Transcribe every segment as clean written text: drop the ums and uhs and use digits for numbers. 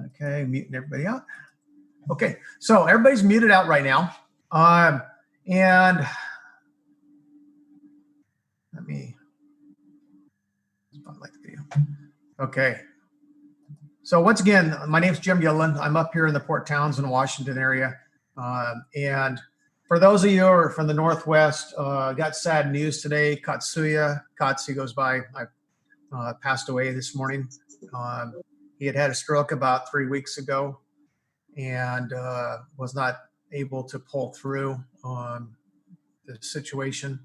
Okay, muting everybody out. Okay, so everybody's muted out right now. And let me spotlight the video. Okay. So once again, my name's Jim Gilliland. I'm up here in the Port Townsend, Washington area. And for those of you who are from the Northwest, got sad news today. Katsuya goes by, passed away this morning. He had a stroke about 3 weeks ago and was not able to pull through the situation.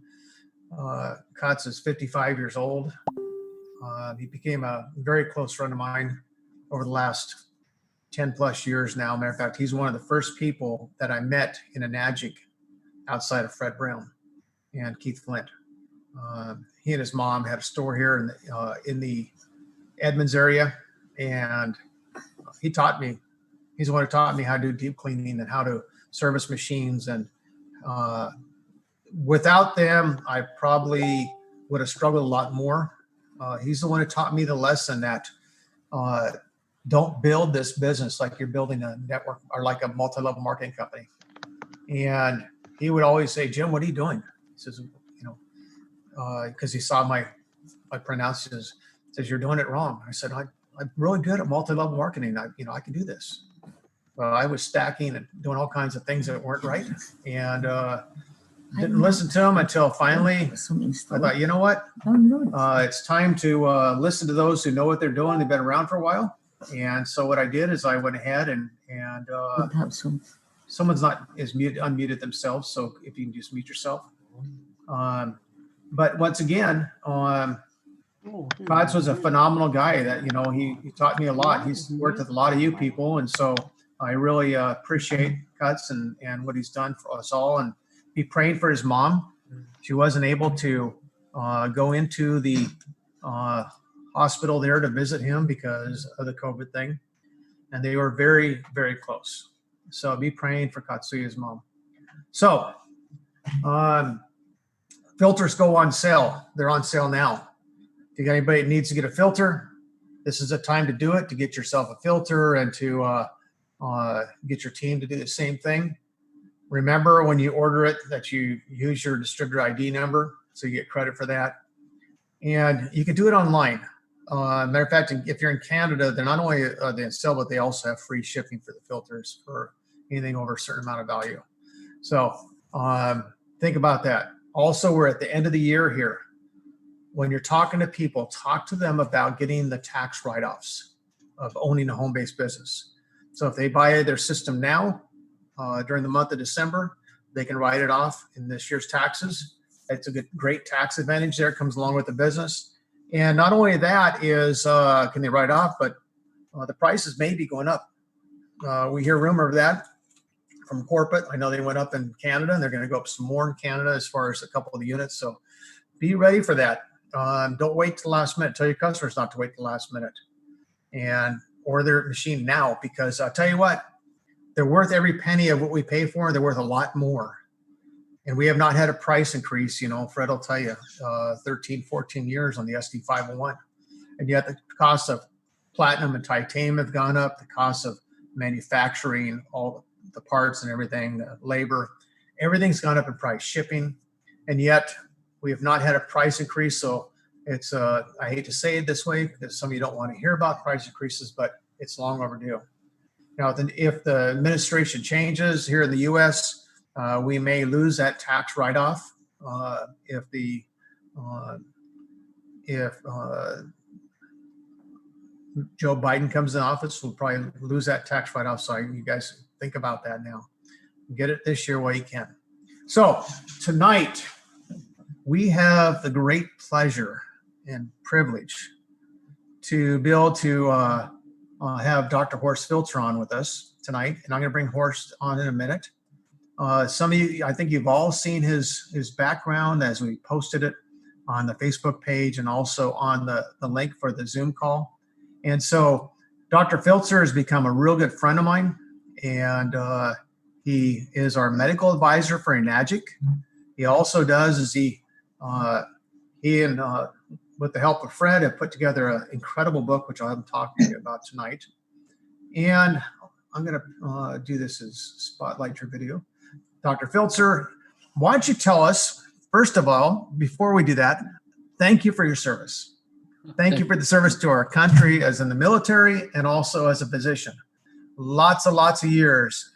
Katz is 55 years old. He became a very close friend of mine over the last 10 plus years now. Matter of fact, he's one of the first people that I met in Enagic outside of Fred Brown and Keith Flint. He and his mom had a store here in the Edmonds area, and he taught me. He's the one who taught me how to do deep cleaning and how to service machines. And without them, I probably would have struggled a lot more. He's the one who taught me the lesson that don't build this business like you're building a network or like a multi-level marketing company. And he would always say, Jim, what are you doing? He says, because he saw my pronunciations, says, you're doing it wrong. I said, I'm really good at multi-level marketing. I can do this. I was stacking and doing all kinds of things that weren't right. And didn't listen to him until finally I thought, you know what? It's time to listen to those who know what they're doing. They've been around for a while. And so what I did is I went ahead and someone's unmuted themselves. So if you can just mute yourself. But once again, Katz was a phenomenal guy that, he taught me a lot. He's worked with a lot of you people. And so I really appreciate Katz and what he's done for us all, and be praying for his mom. She wasn't able to go into the hospital there to visit him because of the COVID thing. And they were very, very close. So be praying for Katsuya's mom. So filters go on sale. They're on sale now. If you got anybody that needs to get a filter, this is a time to do it, to get yourself a filter and to get your team to do the same thing. Remember when you order it that you use your distributor ID number so you get credit for that. And you can do it online. Matter of fact, if you're in Canada, they're not only they sell, but they also have free shipping for the filters for anything over a certain amount of value. So think about that. Also, we're at the end of the year here. When you're talking to people, talk to them about getting the tax write-offs of owning a home-based business. So if they buy their system now, during the month of December, they can write it off in this year's taxes. It's a great tax advantage there. It comes along with the business. And not only that is, can they write off, but the prices may be going up. We hear rumor of that from corporate. I know they went up in Canada and they're going to go up some more in Canada as far as a couple of the units. So be ready for that. Don't wait till the last minute. Tell your customers not to wait till the last minute and order their machine now, because I'll tell you what, they're worth every penny of what we pay for. They're worth a lot more. And we have not had a price increase, Fred will tell you, 13, 14 years on the SD501. And yet the cost of platinum and titanium have gone up. The cost of manufacturing, all the parts and everything, the labor, everything's gone up in price, shipping. And yet we have not had a price increase. So it's, I hate to say it this way because some of you don't want to hear about price increases, but it's long overdue. Now, if the administration changes here in the U.S., we may lose that tax write-off. If Joe Biden comes in office, we'll probably lose that tax write-off. So you guys think about that now. Get it this year while you can. So tonight, we have the great pleasure and privilege to be able to have Dr. Horst Filtzer on with us tonight. And I'm going to bring Horst on in a minute. Some of you, I think you've all seen his background as we posted it on the Facebook page and also on the link for the Zoom call. And so Dr. Filtzer has become a real good friend of mine, and he is our medical advisor for Enagic. He also does is he and with the help of Fred have put together an incredible book, which I'm talking to you about tonight. And I'm going to do this as spotlight your video. Dr. Filtzer, why don't you tell us, first of all, before we do that, thank you for your service. Thank you for the service to our country as in the military and also as a physician. Lots and lots of years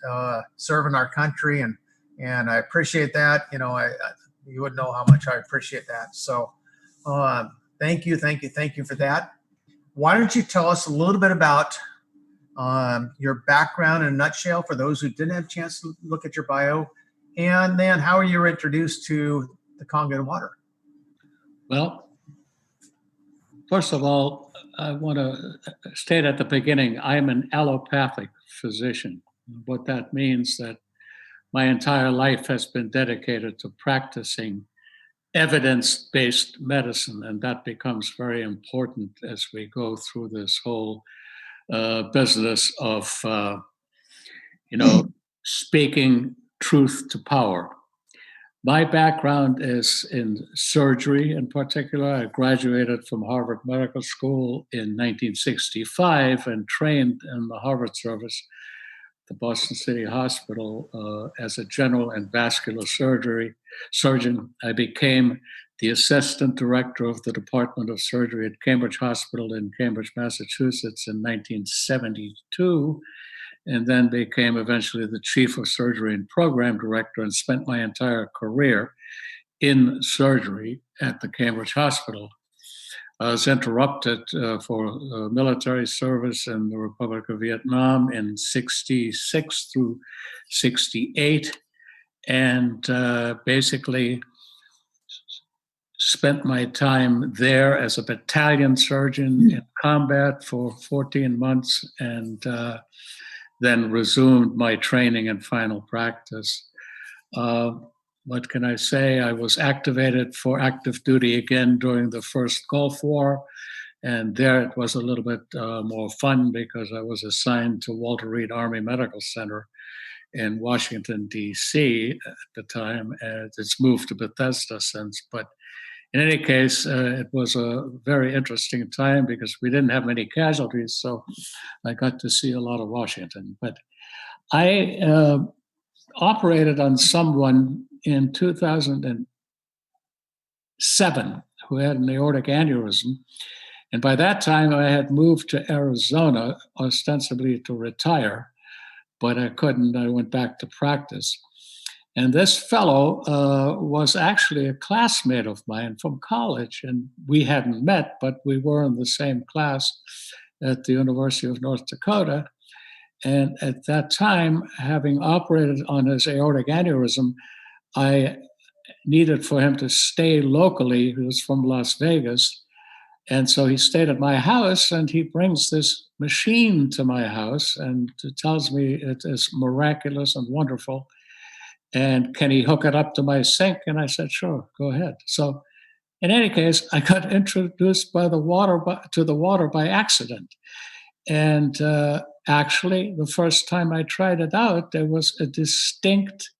serving our country, and I appreciate that. You know, you wouldn't know how much I appreciate that. So thank you for that. Why don't you tell us a little bit about your background in a nutshell for those who didn't have a chance to look at your bio, and then how you were introduced to the Kangen Water? Well, first of all, I want to state at the beginning, I'm an allopathic physician. What that means that my entire life has been dedicated to practicing evidence-based medicine, and that becomes very important as we go through this whole business of, speaking truth to power. My background is in surgery in particular. I graduated from Harvard Medical School in 1965 and trained in the Harvard service, the Boston City Hospital, as a general and vascular surgeon. I became the assistant director of the Department of Surgery at Cambridge Hospital in Cambridge, Massachusetts in 1972, and then became eventually the chief of surgery and program director and spent my entire career in surgery at the Cambridge Hospital. I was interrupted for military service in the Republic of Vietnam in 66 through 68, and basically spent my time there as a battalion surgeon in combat for 14 months, and then resumed my training and final practice. What can I say? I was activated for active duty again during the first Gulf War, and there it was a little bit more fun because I was assigned to Walter Reed Army Medical Center in Washington, D.C. at the time, and it's moved to Bethesda since. But in any case, it was a very interesting time because we didn't have many casualties, so I got to see a lot of Washington. But I operated on someone in 2007 who had an aortic aneurysm. And by that time, I had moved to Arizona, ostensibly to retire, but I couldn't. I went back to practice. And this fellow was actually a classmate of mine from college, and we hadn't met, but we were in the same class at the University of North Dakota. And at that time, having operated on his aortic aneurysm, I needed for him to stay locally. He was from Las Vegas. And so he stayed at my house, and he brings this machine to my house and tells me it is miraculous and wonderful. And can he hook it up to my sink? And I said, sure, go ahead. So in any case, I got introduced to the water by accident. And actually, the first time I tried it out, there was a distinct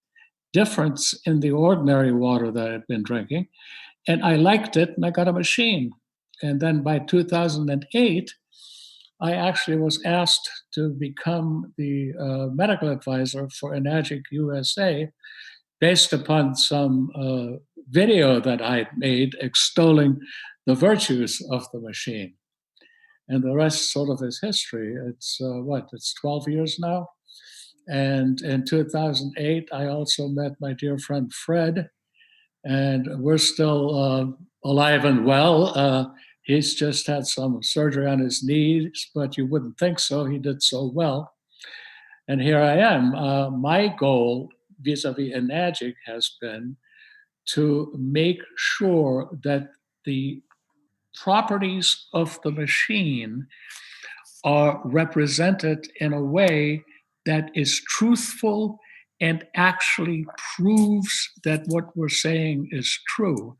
difference in the ordinary water that I'd been drinking. And I liked it, and I got a machine. And then by 2008, I actually was asked to become the medical advisor for Enagic USA based upon some video that I'd made extolling the virtues of the machine. And the rest sort of is history. It's it's 12 years now. And in 2008, I also met my dear friend Fred, and we're still alive and well. He's just had some surgery on his knees, but you wouldn't think so. He did so well. And here I am. My goal vis-a-vis Enagic has been to make sure that the properties of the machine are represented in a way that is truthful and actually proves that what we're saying is true.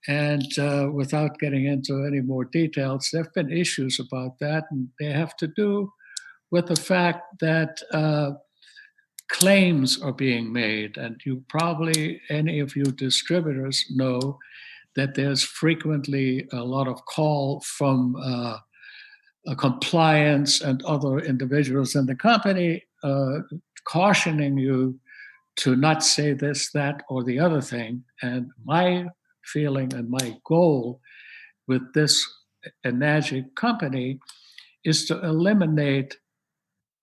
And without getting into any more details, there have been issues about that, and they have to do with the fact that claims are being made. And you probably, any of you distributors know that there's frequently a lot of call from compliance and other individuals in the company cautioning you to not say this, that, or the other thing. And my feeling and my goal with this Enagic company is to eliminate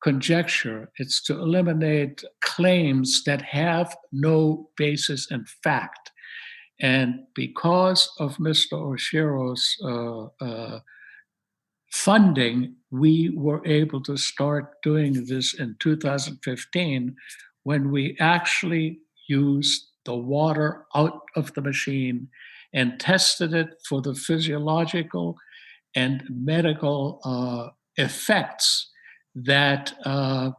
conjecture. It's to eliminate claims that have no basis in fact. And because of Mr. Oshiro's funding, we were able to start doing this in 2015 when we actually used the water out of the machine and tested it for the physiological and medical effects that are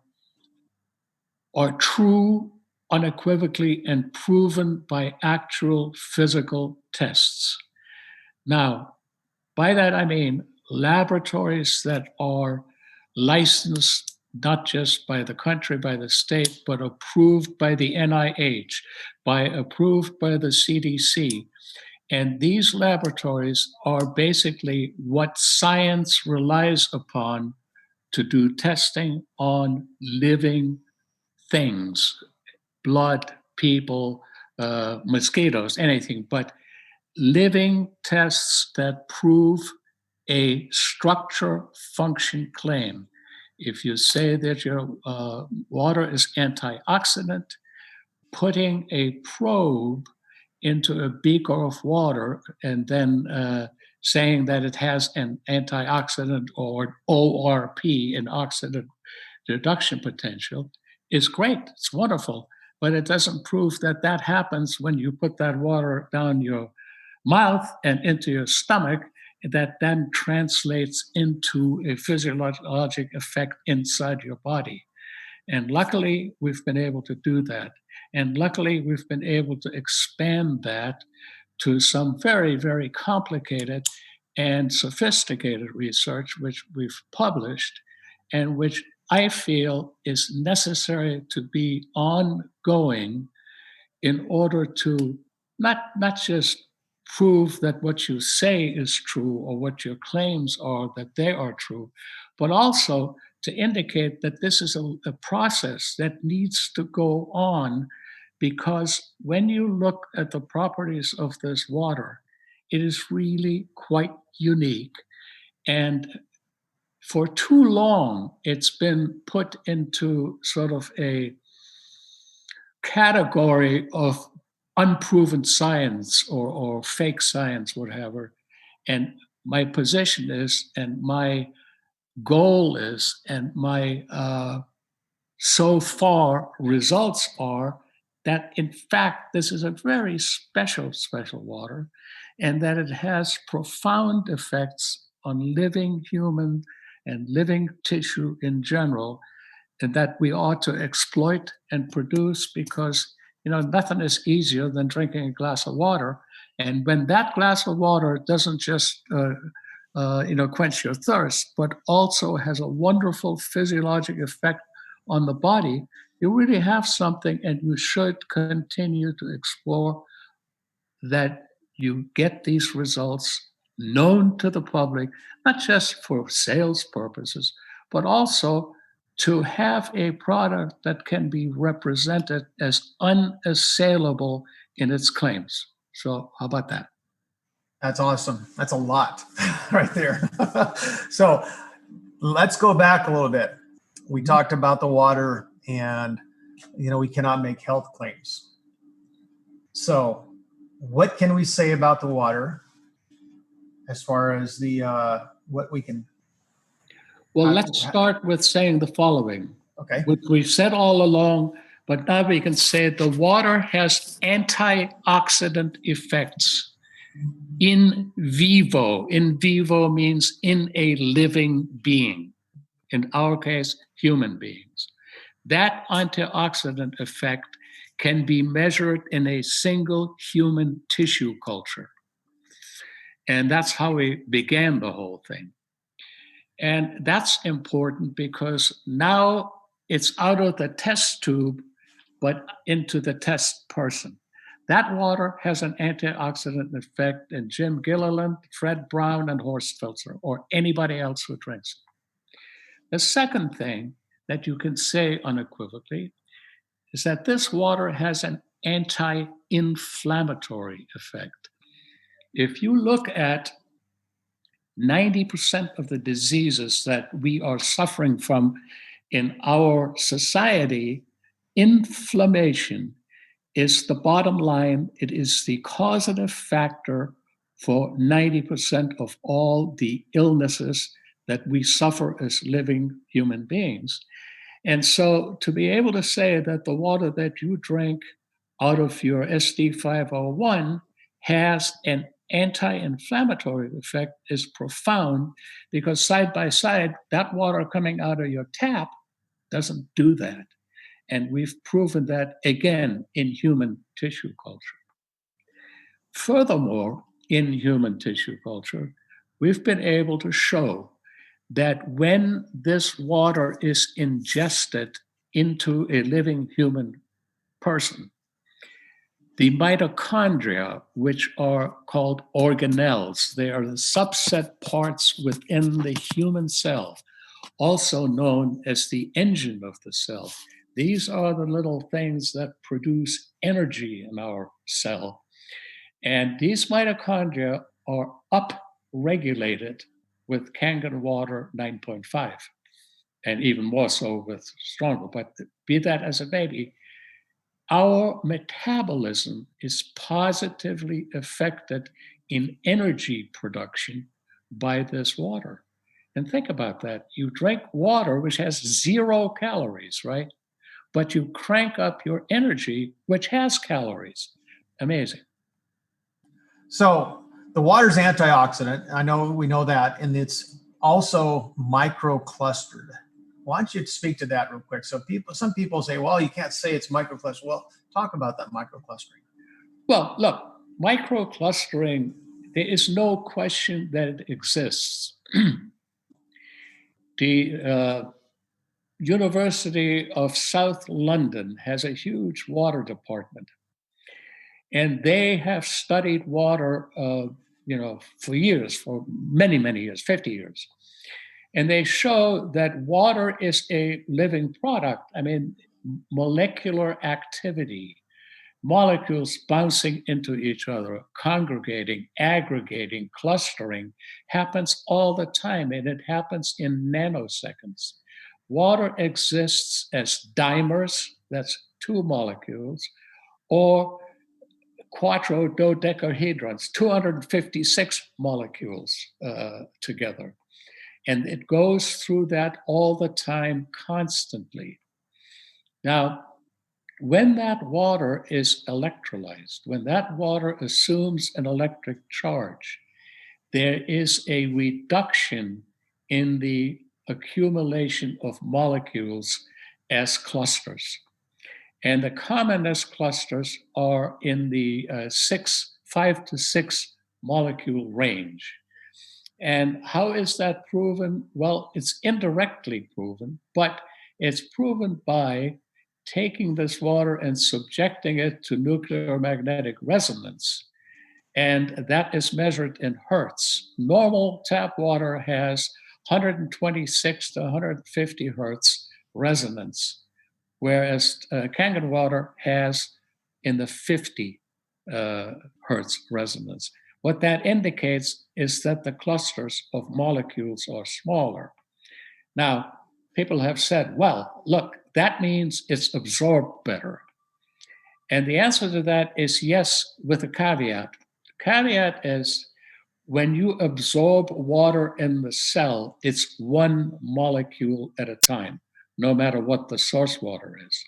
true unequivocally and proven by actual physical tests. Now, by that I mean laboratories that are licensed not just by the country, by the state, but approved by the NIH, approved by the CDC. And these laboratories are basically what science relies upon to do testing on living things, blood, people, mosquitoes, anything, but living tests that prove a structure function claim. If you say that your water is antioxidant, putting a probe into a beaker of water and then saying that it has an antioxidant or ORP, an oxidant reduction potential, is great. It's wonderful. But it doesn't prove that that happens when you put that water down your mouth and into your stomach, that then translates into a physiologic effect inside your body. And luckily, we've been able to do that. And luckily, we've been able to expand that to some very, very complicated and sophisticated research, which we've published, and which I feel is necessary to be ongoing in order to not just prove that what you say is true or what your claims are, that they are true, but also to indicate that this is a process that needs to go on, because when you look at the properties of this water, it is really quite unique. And for too long, it's been put into sort of a category of unproven science or fake science, whatever. And my position is, and my goal is, and my so far results are that in fact this is a very special water, and that it has profound effects on living human and living tissue in general, and that we ought to exploit and produce, because nothing is easier than drinking a glass of water. And when that glass of water doesn't just quench your thirst, but also has a wonderful physiologic effect on the body, you really have something, and you should continue to explore that you get these results known to the public, not just for sales purposes, but also to have a product that can be represented as unassailable in its claims. So how about that? That's awesome. That's a lot right there. So let's go back a little bit. We talked about the water, and we cannot make health claims. So what can we say about the water as far as the what we can? Well, let's start with saying the following. Okay. Which we've said all along, but now we can say the water has antioxidant effects in vivo. In vivo means in a living being. In our case, human beings. That antioxidant effect can be measured in a single human tissue culture. And that's how we began the whole thing. And that's important because now it's out of the test tube, but into the test person. That water has an antioxidant effect in Jim Gilliland, Fred Brown, and Horst Filtzer, or anybody else who drinks it. The second thing that you can say unequivocally is that this water has an anti-inflammatory effect. If you look at 90% of the diseases that we are suffering from in our society, inflammation is the bottom line. It is the causative factor for 90% of all the illnesses that we suffer as living human beings. And so to be able to say that the water that you drink out of your SD 501 has an anti-inflammatory effect is profound, because side by side, that water coming out of your tap doesn't do that. And we've proven that again in human tissue culture. Furthermore, in human tissue culture, we've been able to show that when this water is ingested into a living human person, the mitochondria, which are called organelles, they are the subset parts within the human cell, also known as the engine of the cell. These are the little things that produce energy in our cell. And these mitochondria are upregulated with Kangen Water 9.5, and even more so with stronger. But be that as it may be, our metabolism is positively affected in energy production by this water. And think about that. You drink water which has 0 calories, right? But you crank up your energy, which has calories. Amazing. So the water's antioxidant. I know we know that, and it's also microclustered. Why don't you speak to that real quick? So some people say, well, you can't say it's microclustered. Well, talk about that microclustering. Well, look, microclustering, there is no question that it exists. The University of South London has a huge water department, and they have studied water, for years, for many, many years, 50 years. And they show that water is a living product. I mean, molecular activity, molecules bouncing into each other, congregating, aggregating, clustering, happens all the time, and it happens in nanoseconds. Water exists as dimers, that's 2 molecules, or quattrododecahedrons, 256 molecules together. And it goes through that all the time, constantly. Now, when that water is electrolyzed, when that water assumes an electric charge, there is a reduction in the accumulation of molecules as clusters. And the commonest clusters are in the 5 to 6 molecule range. And how is that proven? Well, it's indirectly proven, but it's proven by taking this water and subjecting it to nuclear magnetic resonance. And that is measured in hertz. Normal tap water has 126 to 150 hertz resonance, whereas Kangen water has in the 50 hertz resonance. What that indicates is that the clusters of molecules are smaller. Now, people have said, well, look, that means it's absorbed better. And the answer to that is yes, with a caveat. The caveat is when you absorb water in the cell, it's 1 molecule at a time, no matter what the source water is.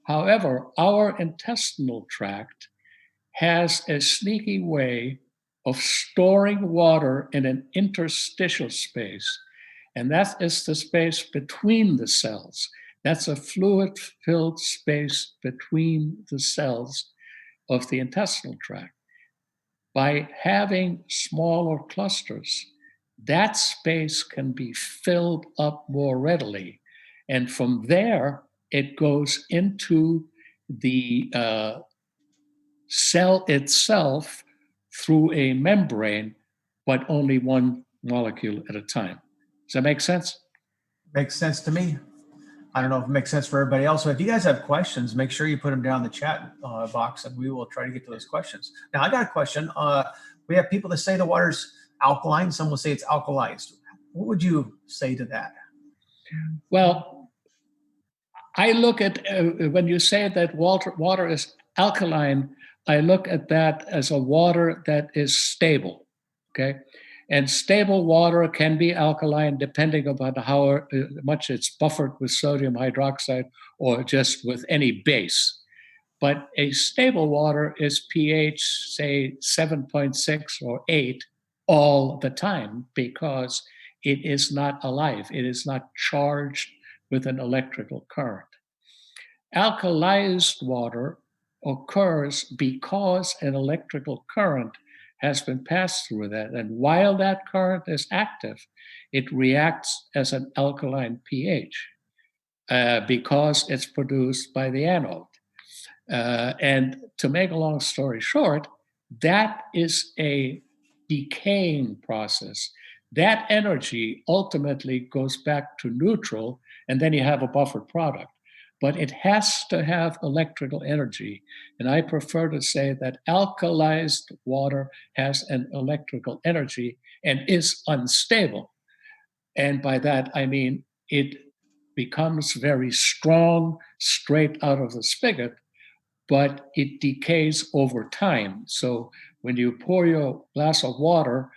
However, our intestinal tract has a sneaky way of storing water in an interstitial space, and that is the space between the cells. That's a fluid-filled space between the cells of the intestinal tract. By having smaller clusters, that space can be filled up more readily. And from there, it goes into the cell itself through a membrane, but only one molecule at a time. Does that make sense? Makes sense to me. I don't know if it makes sense for everybody else. So if you guys have questions, make sure you put them down in the chat box, and we will try to get to those questions. Now, I got a question. We have people that say the water's alkaline. Some will say it's alkalized. What would you say to that? Well, I look at, when you say that water is alkaline, I look at that as a water that is stable, okay? And stable water can be alkaline depending upon how much it's buffered with sodium hydroxide or just with any base. But a stable water is pH, say 7.6 or 8 all the time because it is not alive. It is not charged with an electrical current. Alkalized water occurs because an electrical current has been passed through that. And while that current is active, it reacts as an alkaline pH because it's produced by the anode. And to make a long story short, that is a decaying process. That energy ultimately goes back to neutral, and then you have a buffered product. But it has to have electrical energy. And I prefer to say that alkalized water has an electrical energy and is unstable. And by that, I mean it becomes very strong straight out of the spigot, but it decays over time. So when you pour your glass of water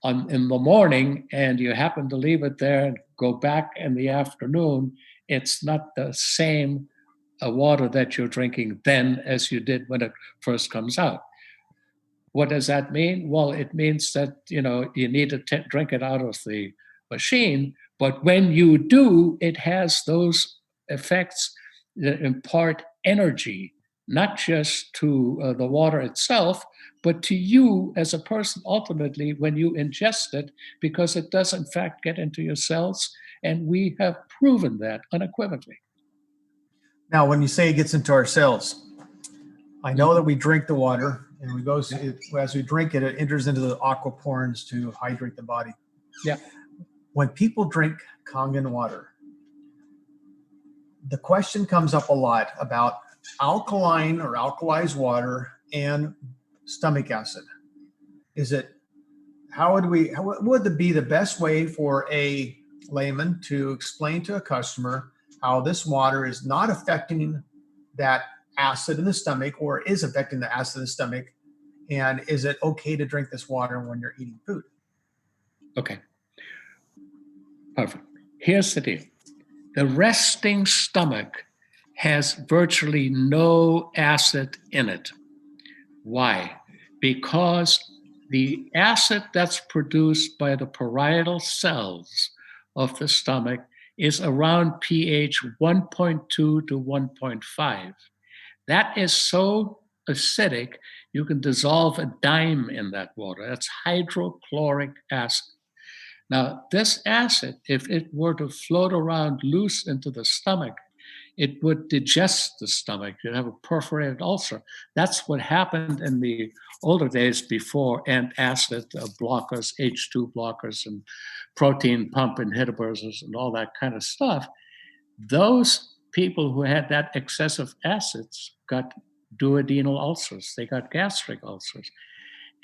in the morning and you happen to leave it there and go back in the afternoon, it's not the same water that you're drinking then as you did when it first comes out. What does that mean? Well, it means that you need to drink it out of the machine, but when you do, it has those effects that impart energy, not just to the water itself, but to you as a person ultimately when you ingest it, because it does in fact get into your cells, and we have proven that unequivocally. Now, when you say it gets into our cells, I know that we drink the water, and we go as we drink it, it enters into the aquaporins to hydrate the body. Yeah. When people drink Kangen water, the question comes up a lot about alkaline or alkalized water and stomach acid. What would be the best way for a layman to explain to a customer how this water is not affecting that acid in the stomach, or is affecting the acid in the stomach? And is it okay to drink this water when you're eating food? Okay. Perfect. Here's the deal. The resting stomach has virtually no acid in it. Why? Because the acid that's produced by the parietal cells of the stomach is around pH 1.2 to 1.5. That is so acidic, you can dissolve a dime in that water. That's hydrochloric acid. Now, this acid, if it were to float around loose into the stomach, it would digest the stomach. You'd have a perforated ulcer. That's what happened in the older days before antacid blockers, H2 blockers, and protein pump inhibitors, and all that kind of stuff. Those people who had that excessive acids got duodenal ulcers. They got gastric ulcers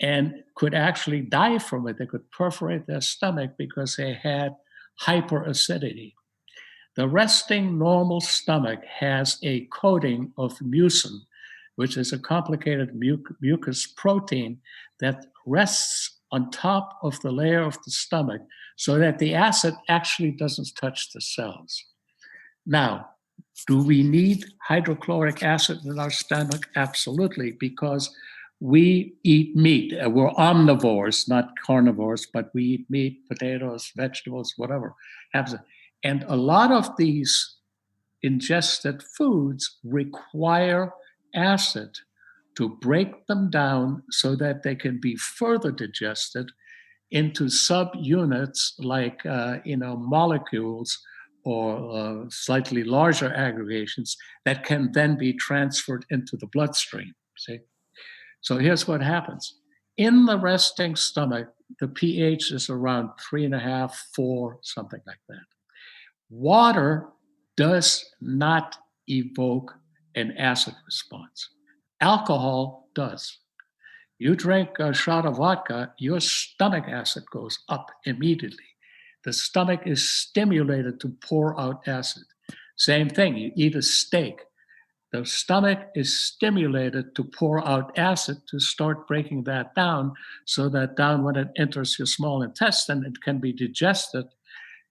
and could actually die from it. They could perforate their stomach because they had hyperacidity. The resting normal stomach has a coating of mucin, which is a complicated mucus protein that rests on top of the layer of the stomach so that the acid actually doesn't touch the cells. Now, do we need hydrochloric acid in our stomach? Absolutely, because we eat meat. We're omnivores, not carnivores, but we eat meat, potatoes, vegetables, whatever. And a lot of these ingested foods require acid to break them down so that they can be further digested into subunits like molecules or slightly larger aggregations that can then be transferred into the bloodstream. See? So here's what happens. In the resting stomach, the pH is around 3.5, 4, something like that. Water does not evoke an acid response. Alcohol does. You drink a shot of vodka, your stomach acid goes up immediately. The stomach is stimulated to pour out acid. Same thing, you eat a steak. The stomach is stimulated to pour out acid to start breaking that down, so that down when it enters your small intestine, it can be digested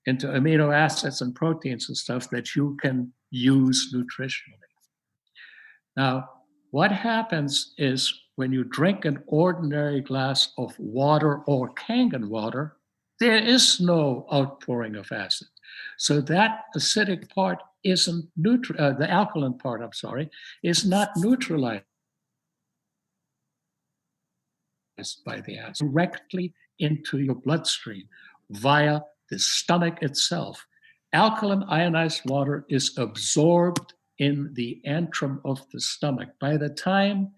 into amino acids and proteins and stuff that you can use nutritionally. Now, what happens is when you drink an ordinary glass of water or Kangen water, there is no outpouring of acid. So that acidic part isn't the alkaline part, is not neutralized by the acid directly into your bloodstream via the stomach itself. Alkaline ionized water is absorbed in the antrum of the stomach. By the time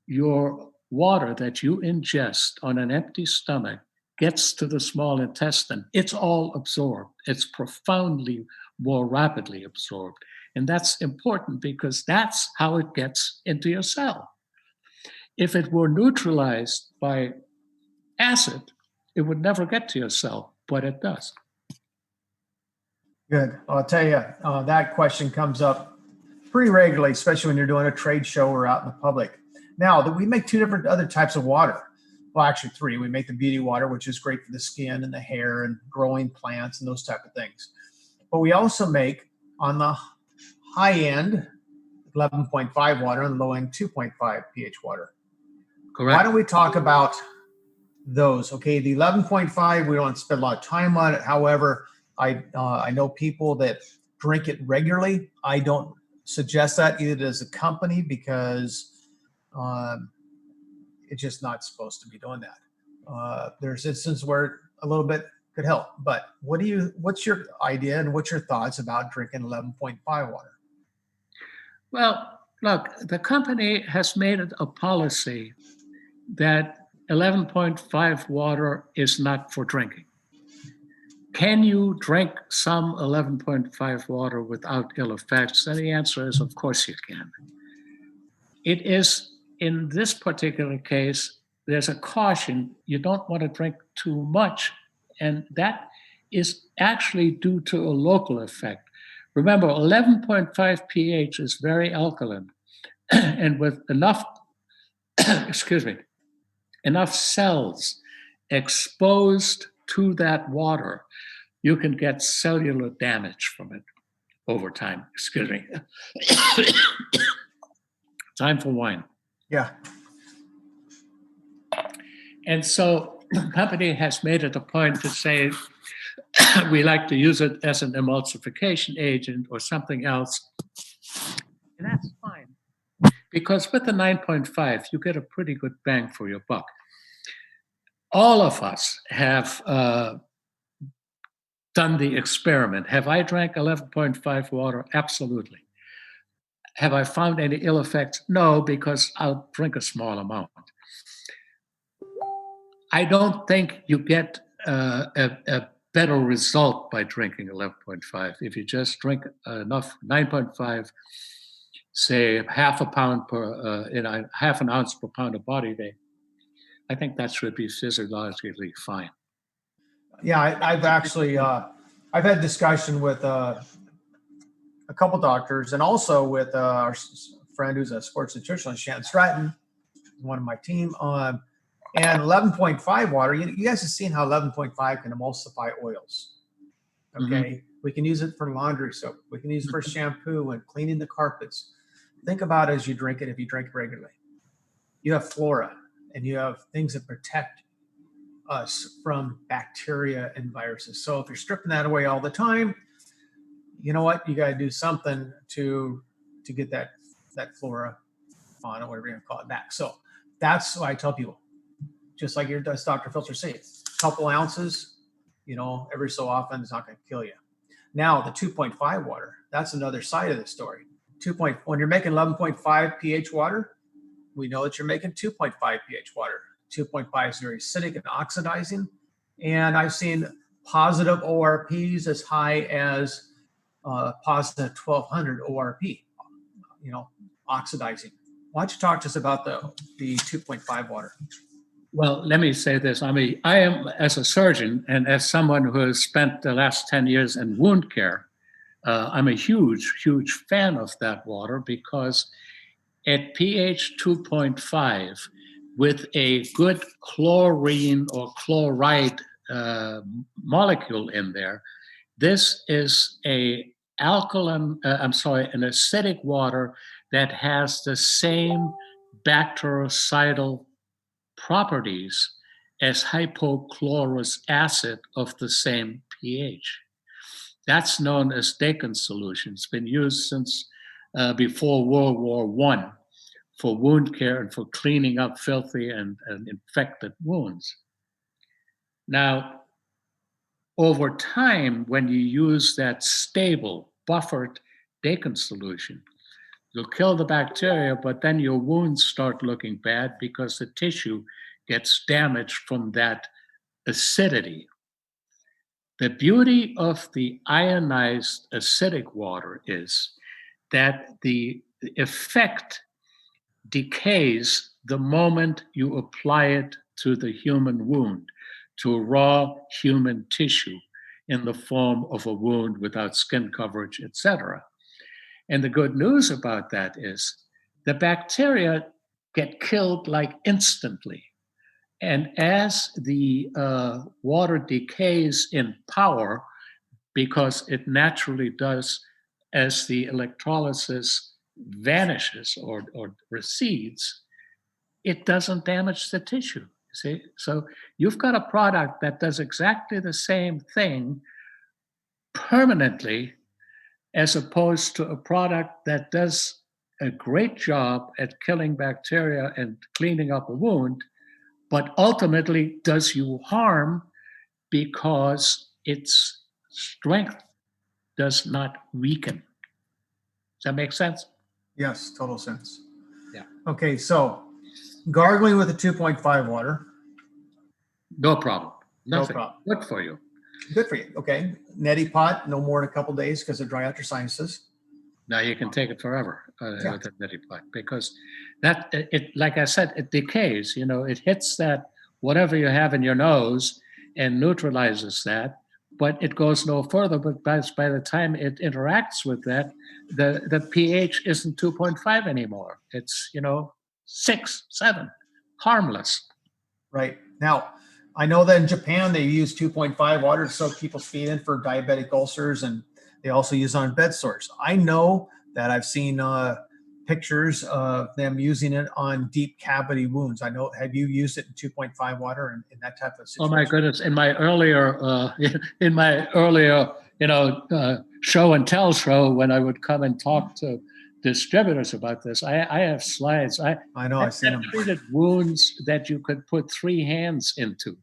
your water that you ingest on an empty stomach gets to the small intestine, it's all absorbed. It's profoundly more rapidly absorbed. And that's important because that's how it gets into your cell. If it were neutralized by acid, it would never get to your cell, but it does. Good. I'll tell you, that question comes up pretty regularly, especially when you're doing a trade show or out in the public. Now, that we make two different other types of water. Well, actually three. We make the beauty water, which is great for the skin and the hair and growing plants and those type of things. But we also make, on the high end, 11.5 water, and the low end, 2.5 pH water. Correct. Why don't we talk about those? Okay, the 11.5, we don't spend a lot of time on it. However, I know people that drink it regularly. I don't suggest that either as a company because it's just not supposed to be doing that. There's instances where a little bit could help, but what's your idea and what's your thoughts about drinking 11.5 water? Well, look, the company has made it a policy that 11.5 water is not for drinking. Can you drink some 11.5 water without ill effects? And the answer is, of course you can. It is, in this particular case, there's a caution. You don't want to drink too much, and that is actually due to a local effect. Remember, 11.5 pH is very alkaline, and with enough, enough cells exposed to that water, you can get cellular damage from it over time. Time for wine. Yeah. And so the company has made it a point to say we like to use it as an emulsification agent or something else. And that's fine. Because with the 9.5, you get a pretty good bang for your buck. All of us have done the experiment. Have I drank 11.5 water? Absolutely. Have I found any ill effects? No, because I'll drink a small amount. I don't think you get a better result by drinking 11.5. If you just drink enough 9.5, say half an ounce per pound of body weight, I think that should be physiologically fine. Yeah, I've actually I've had discussion with a couple doctors and also with our friend who's a sports nutritionist, Shannon Stratton, one of my team. And 11.5 water, you guys have seen how 11.5 can emulsify oils. Okay, mm-hmm. We can use it for laundry soap. We can use it for shampoo and cleaning the carpets. Think about it as you drink it if you drink it regularly. You have flora and you have things that protect us from bacteria and viruses. So if you're stripping that away all the time, you know what? You got to do something to get that flora, fauna, whatever you're going to call it, back. So that's why I tell people, just like your Dr. Filtzer says, a couple ounces, every so often is not going to kill you. Now the 2.5 water, that's another side of the story. When you're making 11.5 pH water, we know that you're making 2.5 pH water. 2.5 is very acidic and oxidizing. And I've seen positive ORPs as high as positive 1200 ORP, oxidizing. Why don't you talk to us about the 2.5 water? Well, let me say this. I am, as a surgeon and as someone who has spent the last 10 years in wound care, I'm a huge, huge fan of that water because at pH 2.5, with a good chlorine or chloride molecule in there, this is an acidic water that has the same bactericidal properties as hypochlorous acid of the same pH. That's known as Dakin solution. It's been used since before World War I for wound care and for cleaning up filthy and infected wounds. Now, over time, when you use that stable, buffered Dakin solution, you'll kill the bacteria, but then your wounds start looking bad because the tissue gets damaged from that acidity. The beauty of the ionized acidic water is that the effect decays the moment you apply it to the human wound, to raw human tissue in the form of a wound without skin coverage, etc. And the good news about that is the bacteria get killed like instantly. And as the water decays in power, because it naturally does as the electrolysis vanishes or recedes, it doesn't damage the tissue. See? So you've got a product that does exactly the same thing permanently as opposed to a product that does a great job at killing bacteria and cleaning up a wound, but ultimately does you harm because its strength does not weaken. Does that make sense? Yes, total sense. Yeah. Okay, so gargling with a 2.5 water. No problem. Nothing. No problem. Good for you. Good for you. Okay. Neti pot, no more than a couple days because it dry out your sinuses. Now you can take it forever with a neti pot because like I said, it decays. It hits that whatever you have in your nose and neutralizes that, but it goes no further. But by the time it interacts with that, the pH isn't 2.5 anymore. It's 6, 7, harmless. Right. Now, I know that in Japan they use 2.5 water to soak people's feet in for diabetic ulcers, and they also use on bed sores. I know that I've seen pictures of them using it on deep cavity wounds. I know. Have you used it in 2.5 water in that type of situation? Oh my goodness! In my earlier, show and tell show, when I would come and talk to distributors about this, I have slides. I know. I've seen them. treated wounds that you could put 3 hands into.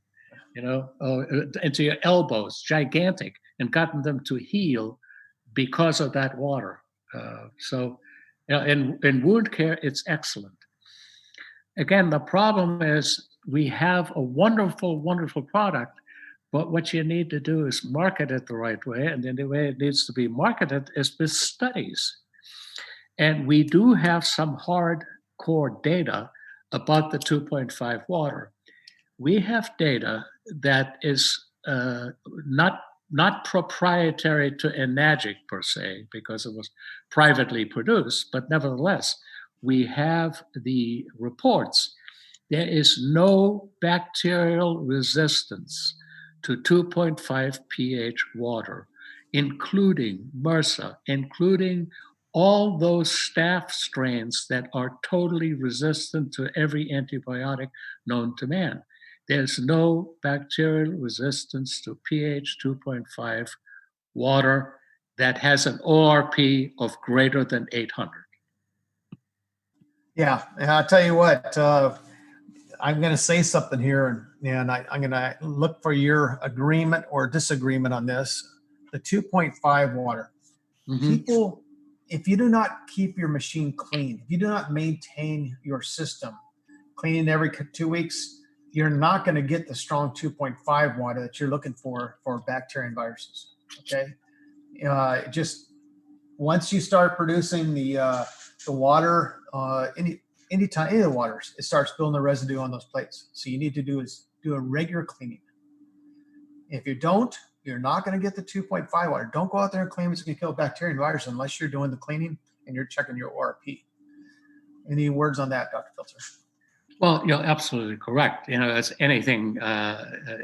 Into your elbows, gigantic, and gotten them to heal because of that water. In wound care, it's excellent. Again, the problem is we have a wonderful, wonderful product, but what you need to do is market it the right way, and then the way it needs to be marketed is with studies. And we do have some hardcore data about the 2.5 water. We have data that is not proprietary to Enagic per se, because it was privately produced, but nevertheless, we have the reports. There is no bacterial resistance to 2.5 pH water, including MRSA, including all those staph strains that are totally resistant to every antibiotic known to man. There's no bacterial resistance to pH 2.5 water that has an ORP of greater than 800. Yeah, and I'll tell you what, I'm going to say something here, and I'm going to look for your agreement or disagreement on this. The 2.5 water. Mm-hmm. People if you do not keep your machine clean, if you do not maintain your system cleaning every 2 weeks, you're not going to get the strong 2.5 water that you're looking for bacteria and viruses. Okay, just once you start producing the water, any of the waters, it starts building the residue on those plates. So you need to do a regular cleaning. If you don't, you're not going to get the 2.5 water. Don't go out there and claim it's going to kill bacteria and viruses unless you're doing the cleaning and you're checking your ORP. Any words on that, Dr. Filtzer? Well, you're absolutely correct. As anything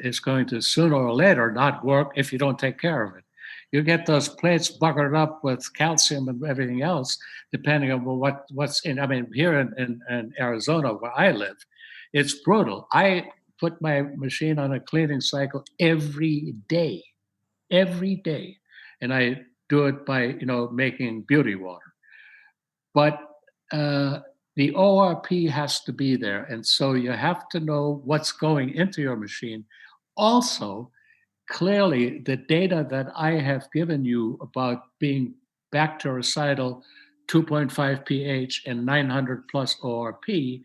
is going to sooner or later not work if you don't take care of it. You get those plates buggered up with calcium and everything else, depending on what's in. I mean, here in Arizona, where I live, it's brutal. I put my machine on a cleaning cycle every day, and I do it by making beauty water. But the ORP has to be there, and so you have to know what's going into your machine. Also, clearly, the data that I have given you about being bactericidal, 2.5 pH and 900 plus ORP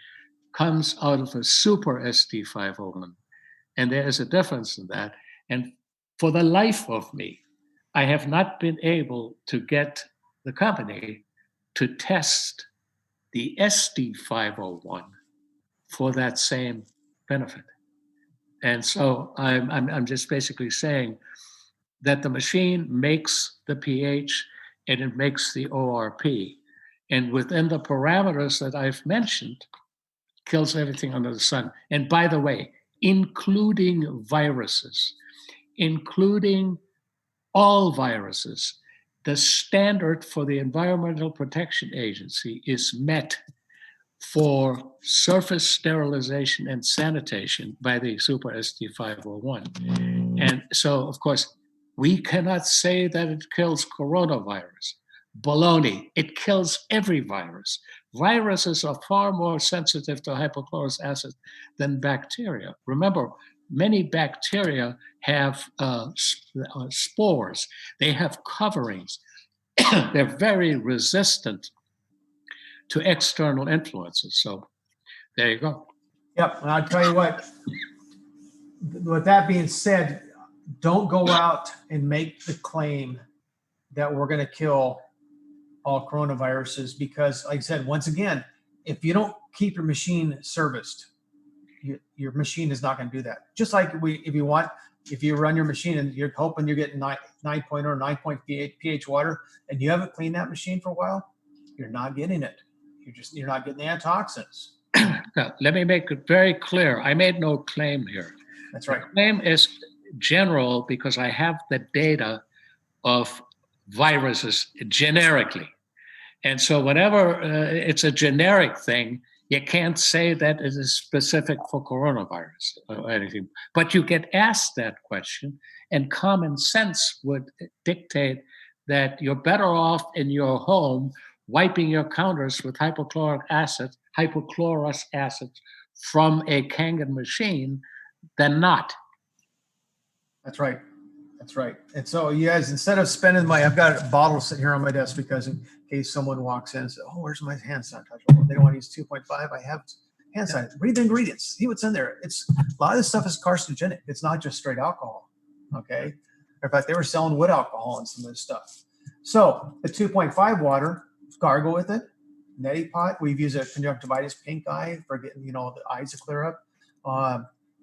comes out of a super SD501. And there is a difference in that. And for the life of me, I have not been able to get the company to test the SD501 for that same benefit. And so I'm just basically saying that the machine makes the pH and it makes the ORP. And within the parameters that I've mentioned, kills everything under the sun. And by the way, including viruses, including all viruses, the standard for the Environmental Protection Agency is met for surface sterilization and sanitation by the Super SD501. And so, of course, we cannot say that it kills coronavirus. Baloney, it kills every virus. Viruses are far more sensitive to hypochlorous acid than bacteria. Remember, many bacteria have spores. They have coverings. They're very resistant to external influences. So there you go. Yep, and I'll tell you what, with that being said, don't go out and make the claim that we're going to kill all coronaviruses because, like I said, once again, if you don't keep your machine serviced, your machine is not going to do that. Just like if you run your machine and you're hoping you're getting 9.0 or 9.8 pH water and you haven't cleaned that machine for a while, you're not getting it. You're not getting the antioxidants. Now, let me make it very clear. I made no claim here. That's right. The claim is general because I have the data of viruses generically. And so whenever it's a generic thing, you can't say that it is specific for coronavirus or anything. But you get asked that question, and common sense would dictate that you're better off in your home wiping your counters with hypochlorous acid from a Kangen machine than not. That's right. That's right. And so you guys, instead of spending money, I've got a bottle sitting here on my desk because in case someone walks in and says, oh, where's my hand sanitizer? They don't want to use 2.5. I have hand sanitizer. Read the ingredients. See what's in there. A lot of this stuff is carcinogenic. It's not just straight alcohol. Okay. In fact, they were selling wood alcohol and some of this stuff. So the 2.5 water, gargle with it. Neti pot, we've used a conjunctivitis pink eye for getting, the eyes to clear up.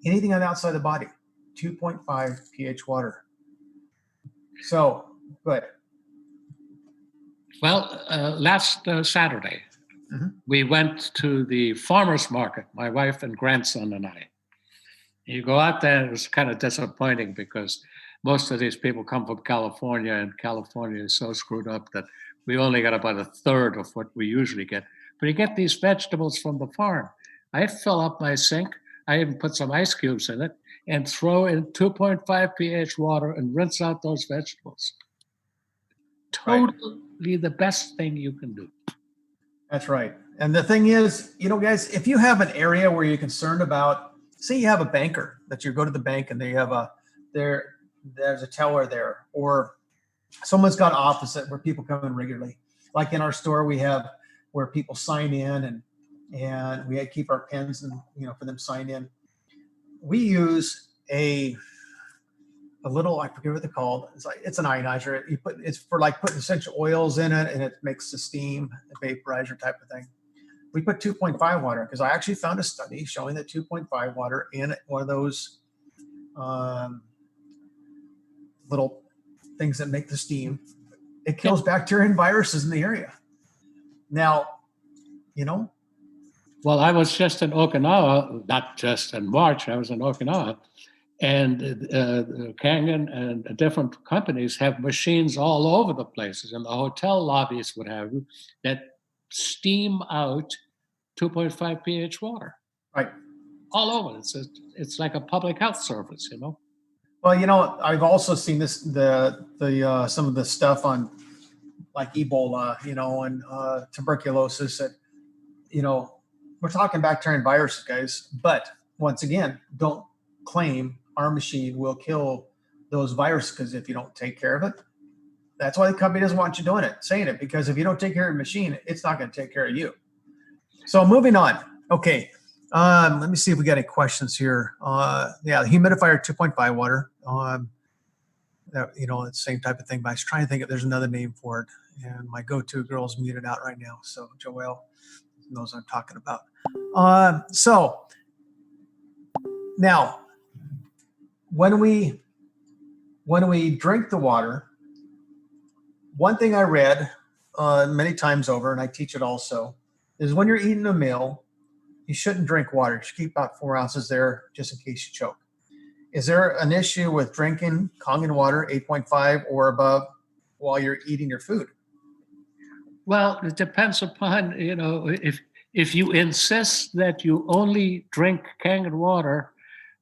Anything on the outside of the body, 2.5 pH water. So, good. Well, last Saturday, we went to the farmer's market, my wife and grandson and I. You go out there, it was kind of disappointing because most of these people come from California, and California is so screwed up that we only got about a third of what we usually get. But you get these vegetables from the farm. I fill up my sink. I even put some ice cubes in it and throw in 2.5 pH water and rinse out those vegetables. Totally the best thing you can do. That's right. And the thing is, guys, if you have an area where you're concerned about, say you have a banker that you go to the bank and they have there's a teller there, or someone's got an office where people come in regularly. like in our store, we have where people sign in and we keep our pens and, for them to sign in. We use a little, I forget what they're called. It's an ionizer. It's for like putting essential oils in it, and it makes the steam, a vaporizer type of thing. We put 2.5 water because I actually found a study showing that 2.5 water in one of those little things that make the steam, it kills bacteria and viruses in the area. Now, Well, I was just in Okinawa, not just in March, I was in Okinawa, and Kangen and different companies have machines all over the places, and the hotel lobbies, what have you, that steam out 2.5 pH water. Right. All over. It's like a public health service, Well, I've also seen this, the some of the stuff on like Ebola, and tuberculosis that, we're talking bacteria and viruses, guys. But once again, don't claim our machine will kill those viruses, because if you don't take care of it, that's why the company doesn't want you doing it, saying it, because if you don't take care of your machine, it's not going to take care of you. So moving on. Okay. Let me see if we got any questions here. The humidifier 2.5 water. It's the same type of thing, but I was trying to think if there's another name for it. And my go-to girl's muted out right now. So Joelle knows what I'm talking about. So now, when we drink the water, one thing I read many times over, and I teach it also, is when you're eating a meal, you shouldn't drink water. You should keep about 4 ounces there just in case you choke. Is there an issue with drinking Kangen water 8.5 or above while you're eating your food? Well, it depends upon, if you insist that you only drink Kangen water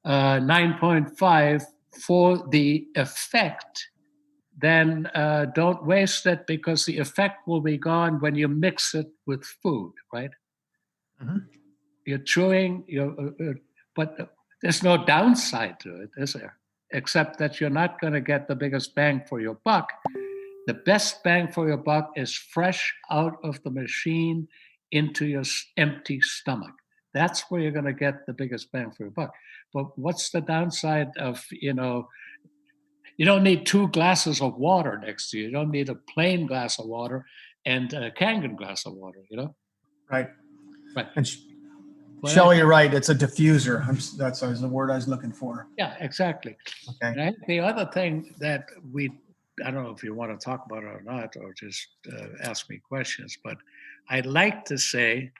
9.5 for the effect, then don't waste it, because the effect will be gone when you mix it with food, right? Mm-hmm. You're chewing, but there's no downside to it, is there? Except that you're not going to get the biggest bang for your buck. The best bang for your buck is fresh out of the machine into your empty stomach. That's where you're going to get the biggest bang for your buck. But what's the downside of, you don't need 2 glasses of water next to you. You don't need a plain glass of water and a Kangen glass of water, Right. Right. And Shelley, you're right. It's a diffuser. That's the word I was looking for. Yeah, exactly. Okay. And the other thing that I don't know if you want to talk about it or not, or just ask me questions, but I'd like to say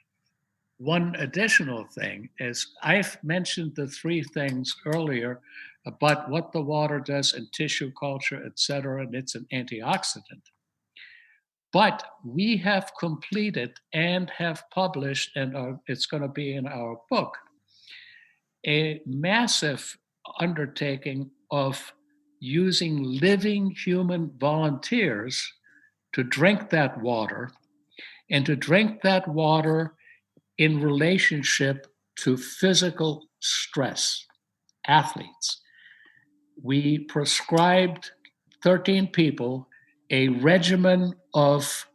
one additional thing is I've mentioned the 3 things earlier about what the water does in tissue culture, et cetera, and it's an antioxidant. But we have completed and have published, and it's going to be in our book, a massive undertaking of using living human volunteers to drink that water, and to drink that water in relationship to physical stress, athletes. We prescribed 13 people a regimen of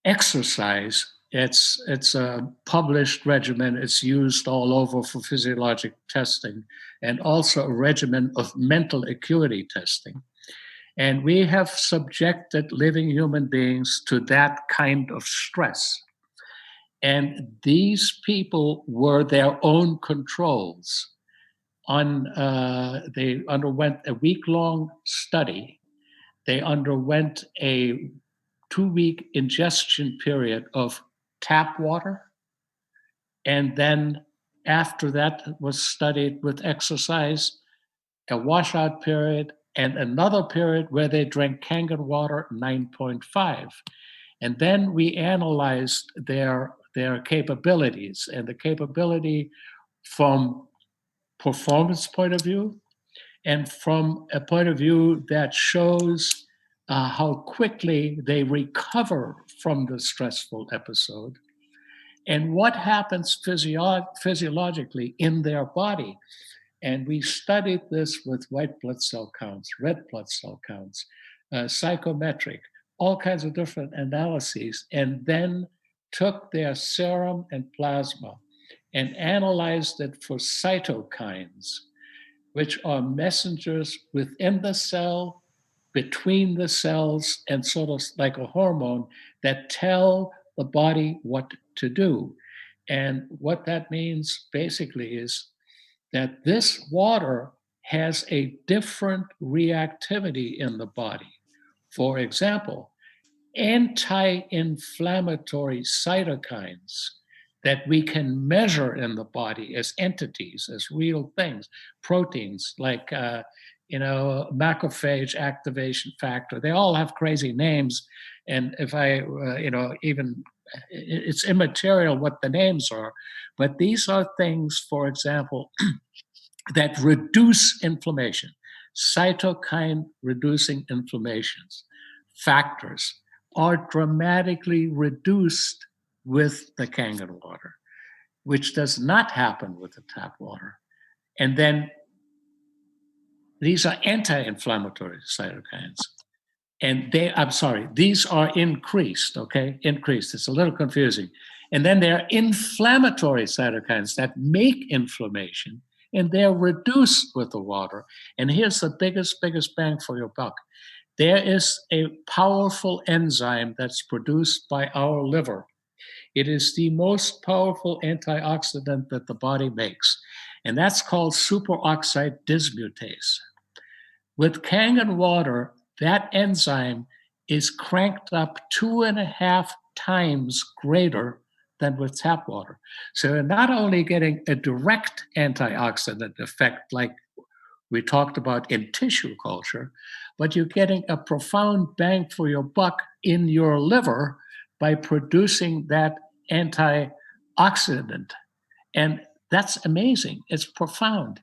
exercise. It's a published regimen. It's used all over for physiologic testing, and also a regimen of mental acuity testing. And we have subjected living human beings to that kind of stress. And these people were their own controls. They underwent a week-long study. They underwent a 2-week ingestion period of tap water. And then after that was studied with exercise, a washout period, and another period where they drank Kangen water 9.5. And then we analyzed their capabilities, and the capability from performance point of view, and from a point of view that shows how quickly they recover from the stressful episode, and what happens physiologically in their body. And we studied this with white blood cell counts, red blood cell counts, psychometric, all kinds of different analyses, and then took their serum and plasma and analyzed it for cytokines, which are messengers within the cell, between the cells, and sort of like a hormone that tell the body what to do. And what that means basically is that this water has a different reactivity in the body. For example, anti-inflammatory cytokines that we can measure in the body as entities, as real things, proteins like macrophage activation factor. They all have crazy names, and if even it's immaterial what the names are, but these are things, for example, that reduce inflammation, cytokine reducing inflammations factors are dramatically reduced with the Kangen water, which does not happen with the tap water. And then these are anti-inflammatory cytokines. And these are increased, okay? Increased, it's a little confusing. And then there are inflammatory cytokines that make inflammation, and they're reduced with the water. And here's the biggest bang for your buck. There is a powerful enzyme that's produced by our liver. It is the most powerful antioxidant that the body makes, and that's called superoxide dismutase. With Kangen water, that enzyme is cranked up 2.5 times greater than with tap water. So you're not only getting a direct antioxidant effect like we talked about in tissue culture, but you're getting a profound bang for your buck in your liver by producing that antioxidant. And that's amazing. It's profound.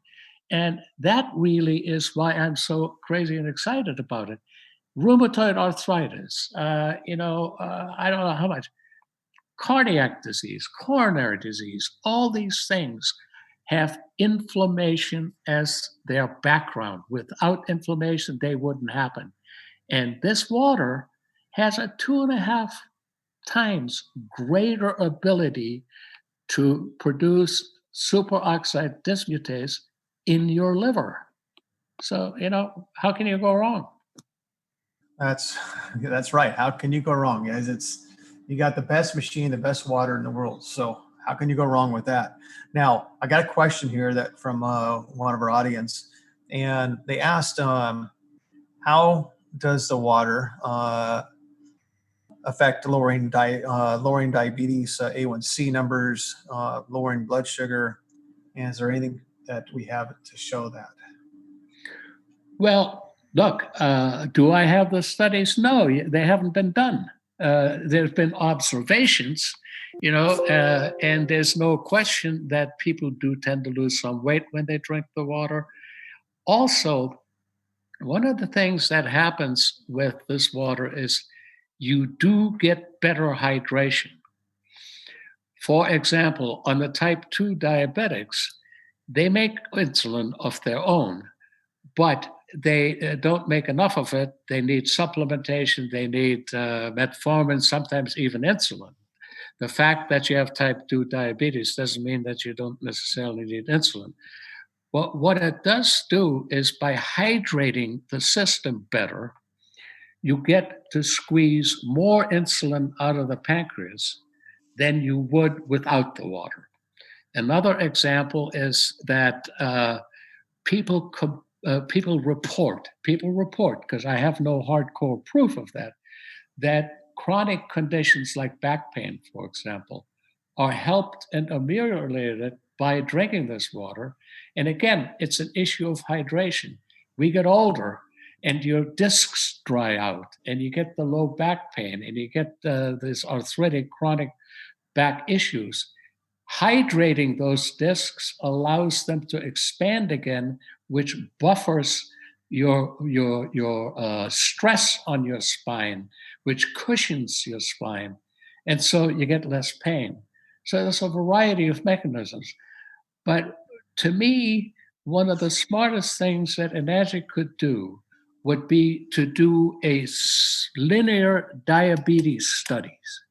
And that really is why I'm so crazy and excited about it. Rheumatoid arthritis, I don't know how much, cardiac disease, coronary disease, all these things have inflammation as their background. Without inflammation, they wouldn't happen. And this water has a 2.5 times greater ability to produce superoxide dismutase in your liver. So, how can you go wrong? That's right. How can you go wrong, guys? You got the best machine, the best water in the world. So how can you go wrong with that? Now, I got a question here that from one of our audience, and they asked, how does the water affect lowering diabetes, A1C numbers, lowering blood sugar? And is there anything that we have to show that? Well, look, do I have the studies? No, they haven't been done. There's been observations, and there's no question that people do tend to lose some weight when they drink the water. Also, one of the things that happens with this water is you do get better hydration. For example, on the type 2 diabetics, they make insulin of their own, but they don't make enough of it. They need supplementation, they need metformin, sometimes even insulin. The fact that you have type 2 diabetes doesn't mean that you don't necessarily need insulin. Well, what it does do is by hydrating the system better, you get to squeeze more insulin out of the pancreas than you would without the water. Another example is that people report, because I have no hardcore proof of that chronic conditions like back pain, for example, are helped and ameliorated by drinking this water. And again, it's an issue of hydration. We get older and your discs dry out and you get the low back pain and you get this arthritic chronic back issues. Hydrating those discs allows them to expand again, which buffers your stress on your spine, which cushions your spine. And so you get less pain. So there's a variety of mechanisms. But to me, one of the smartest things that Enagic could do would be to do a linear diabetes studies,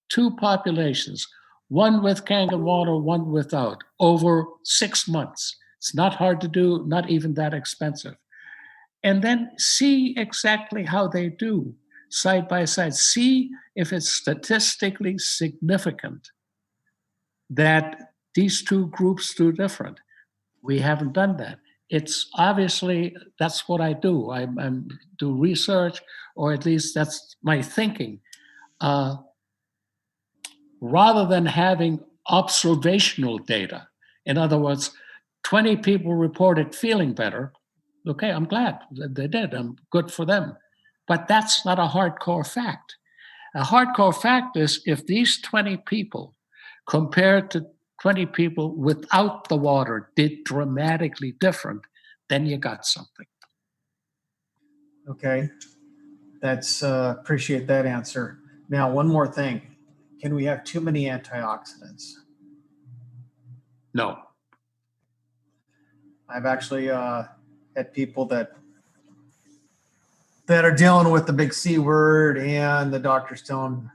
two populations, one with Kangen water, one without, over 6 months. It's not hard to do, not even that expensive. And then see exactly how they do side by side. See if it's statistically significant that these two groups do different. We haven't done that. It's obviously that's what I do. I do research, or at least that's my thinking. Uh, Rather than having observational data, in other words, 20 people reported feeling better. Okay, I'm glad that they did. I'm good for them. But that's not a hardcore fact. A hardcore fact is if these 20 people compared to 20 people without the water did dramatically different, then you got something. Okay, that's appreciate that answer. Now, one more thing: can we have too many antioxidants? No. I've actually had people that are dealing with the big C word, and the doctors tell them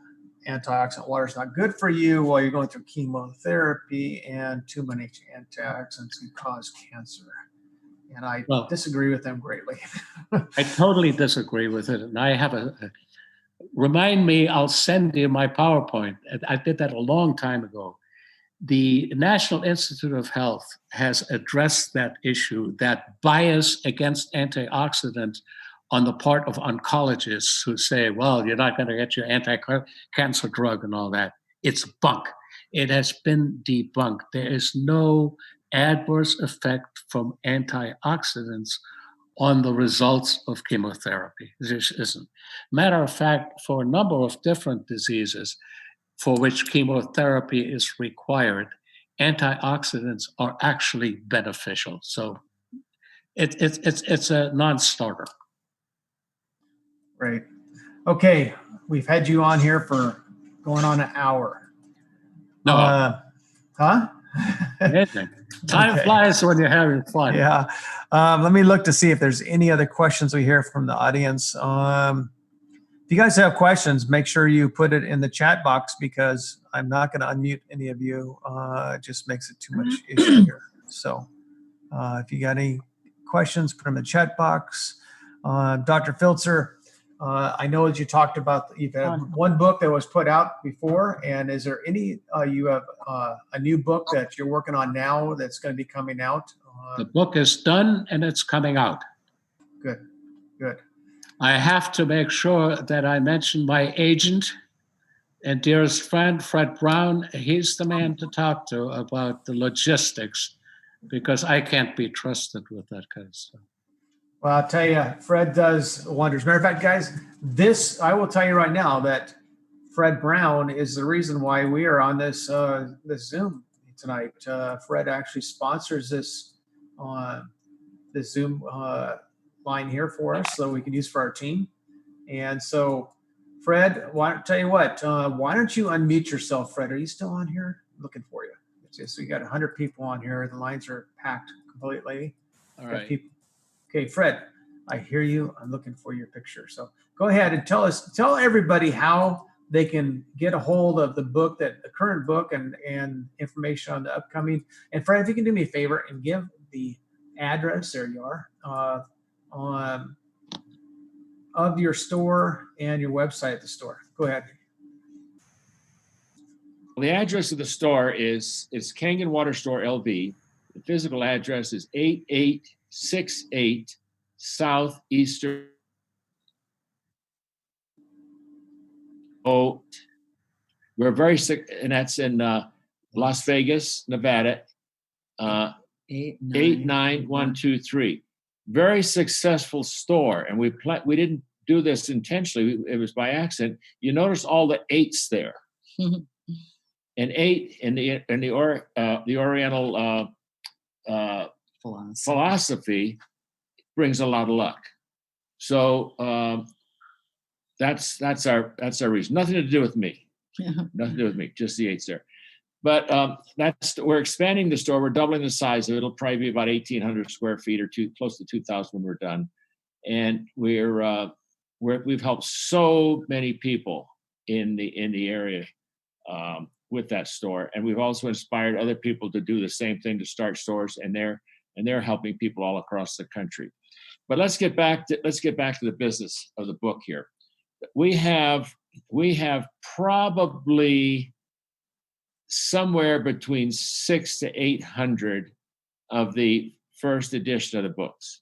antioxidant water is not good for you while you're going through chemotherapy, and too many antioxidants can cause cancer. And I disagree with them greatly. I totally disagree with it. And I have remind me, I'll send you my PowerPoint. I did that a long time ago. The National Institute of Health has addressed that issue, that bias against antioxidants on the part of oncologists who say, well, you're not going to get your anti-cancer drug and all that. It's bunk. It has been debunked. There is no adverse effect from antioxidants on the results of chemotherapy. There isn't. Matter of fact, for a number of different diseases for which chemotherapy is required, antioxidants are actually beneficial. So it's a non-starter. Right. Okay. We've had you on here for going on an hour. No. Huh? Time flies when you're having fun. Yeah. Let me look to see if there's any other questions we hear from the audience. If you guys have questions, make sure you put it in the chat box, because I'm not going to unmute any of you. It just makes it too much issue here. So if you got any questions, put them in the chat box. Dr. Filtzer, I know that you talked about, you've had one book that was put out before, and is there any, you have a new book that you're working on now that's going to be coming out? The book is done and it's coming out. Good, good. I have to make sure that I mention my agent and dearest friend, Fred Brown. He's the man to talk to about the logistics, because I can't be trusted with that kind of stuff. Well, I'll tell you, Fred does wonders. Matter of fact, guys, I will tell you right now that Fred Brown is the reason why we are on this Zoom tonight. Fred actually sponsors this Zoom line here for us, so we can use for our team. And so, Fred, why don't you unmute yourself, Fred? Are you still on here? I'm looking for you. So you got 100 people on here. The lines are packed completely. All right. Okay, Fred, I hear you. I'm looking for your picture. So go ahead and tell everybody how they can get a hold of the book, the current book, and information on the upcoming. And Fred, if you can do me a favor and give the address, there you are, of your store and your website at the store. Go ahead. Well, the address of the store is Kangen Water Store LV. The physical address is 8868 Southeastern. Oh, we're very sick, and that's in Las Vegas, Nevada. 89123. Very successful store, and we didn't do this intentionally. It was by accident. You notice all the 8s there. And 8 in the Oriental philosophy brings a lot of luck. So that's our reason. Nothing to do with me. Nothing to do with me. Just the 8s there. But we're expanding the store. We're doubling the size of it. It'll probably be about 1,800 square feet, or close to 2,000 when we're done. and we've helped so many people in the area with that store, and we've also inspired other people to do the same thing, to start stores, and they're helping people all across the country. But let's get back to the business of the book here. We have probably somewhere between 600 to 800 of the first edition of the books.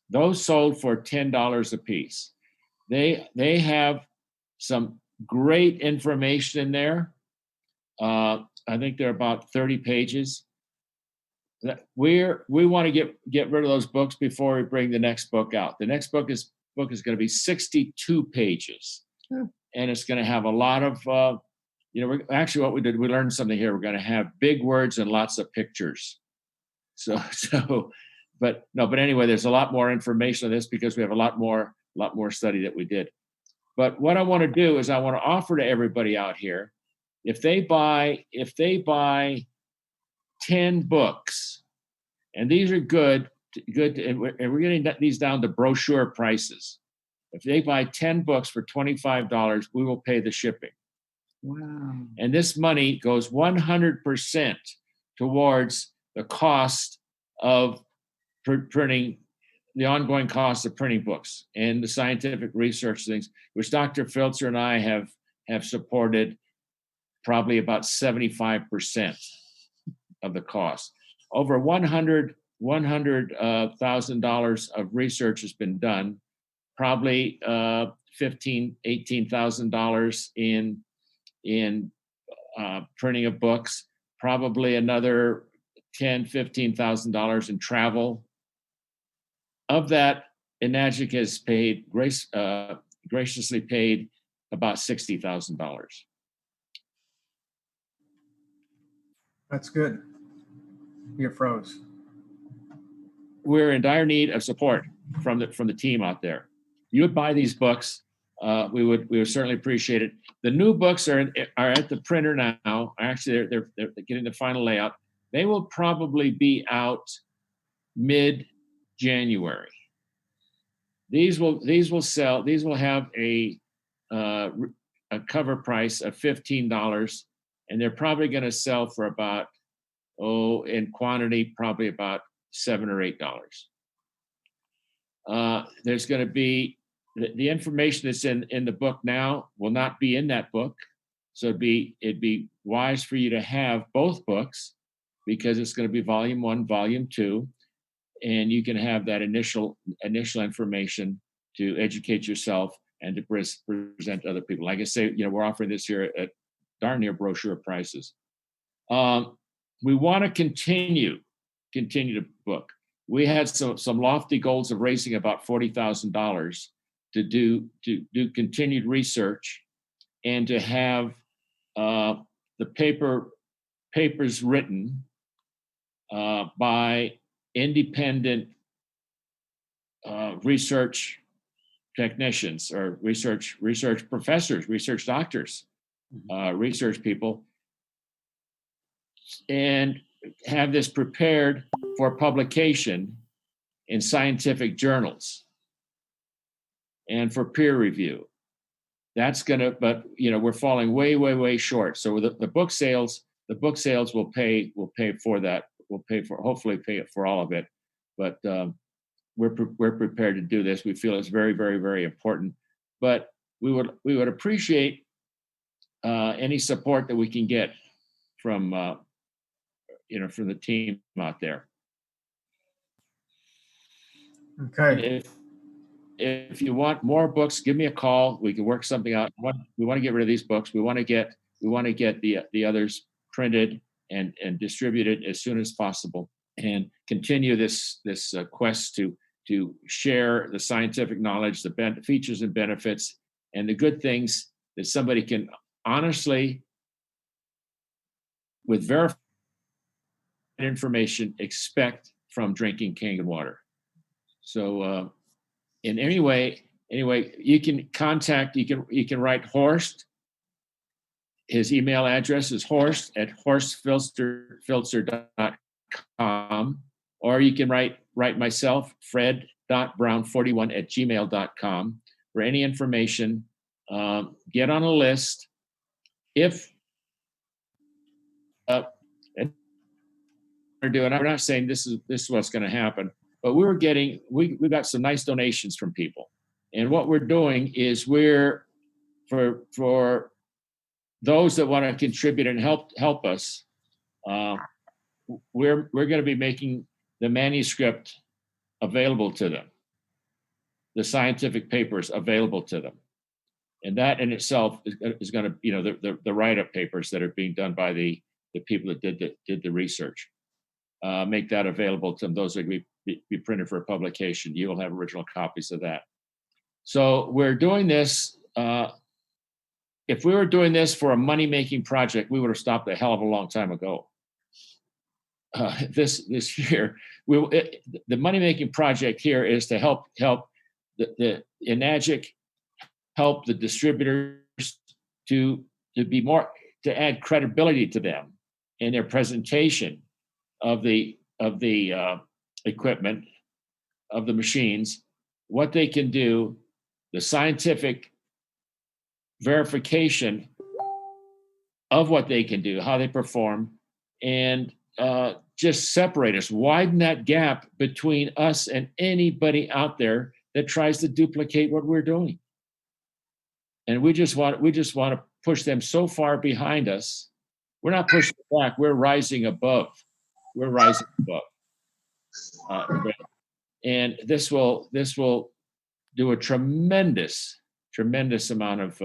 Those sold for $10 a piece. They have some great information in there. I think they're about 30 pages. We want to get rid of those books before we bring the next book out. The next book is going to be 62 pages, and it's going to have a lot of actually what we did, we learned something here. We're going to have big words and lots of pictures. But anyway, there's a lot more information on this because we have a lot more study that we did. But what I want to do is I want to offer to everybody out here, if they buy 10 books, and these are good, and we're getting these down to brochure prices. If they buy 10 books for $25, we will pay the shipping. Wow. And this money goes 100% towards the cost of printing, the ongoing cost of printing books and the scientific research things, which Dr. Filtzer and I have supported probably about 75% of the cost. Over $100,000 of research has been done, probably $18,000 in printing of books, probably another $15,000 in travel. Of that, Enagic has paid graciously paid about $60,000. That's good. You froze. We're in dire need of support from the team out there. You would buy these books. We would certainly appreciate it. The new books are at the printer now. Actually, they're getting the final layout. They will probably be out mid-January. These will sell. These will have a cover price of $15, and they're probably going to sell for about in quantity probably about $7 or $8. There's going to be the information that's in the book now will not be in that book, so it'd be wise for you to have both books, because it's going to be volume 1, volume 2, and you can have that initial information to educate yourself and to present to other people. Like I say, we're offering this here at darn near brochure prices. We want to continue the book. We had some lofty goals of raising about $40,000 to do continued research and to have the papers written by independent research technicians or research professors, research doctors, research people, and have this prepared for publication in scientific journals and for peer review. That's but we're falling way short. So the book sales will pay for that. Hopefully pay for all of it. But we're prepared to do this. We feel it's very, very, very important. But we would appreciate any support that we can get from from the team out there. Okay. If you want more books, give me a call. We can work something out. We want to get rid of these books. We want to get the others printed and distributed as soon as possible, and continue this quest to share the scientific knowledge, the features and benefits, and the good things that somebody can honestly, with verified information, expect from drinking Kangen water. So in any way, you can contact, you can write Horst. His email address is horst@horstfiltzer.com, or you can write myself, Fred, f.brown41@gmail.com for any information. Get on a list. If we're doing, I'm not saying this is what's going to happen, but we got some nice donations from people, and what we're doing is we're for those that want to contribute and help us. We're going to be making the manuscript available to them, the scientific papers available to them, and that in itself is going to, the write-up papers that are being done by the people that did the research. Make that available to them. Those are going to be printed for publication. You will have original copies of that. So we're doing this. If we were doing this for a money-making project, we would have stopped a hell of a long time ago. This year, the money-making project here is to help the Enagic, help the distributors to be more, to add credibility to them in their presentation of the equipment, of the machines, what they can do, the scientific verification of what they can do, how they perform, and just separate us, widen that gap between us and anybody out there that tries to duplicate what we're doing. And we just want to push them so far behind us. We're not pushing back. We're rising above. We're rising above. And this will do a tremendous amount of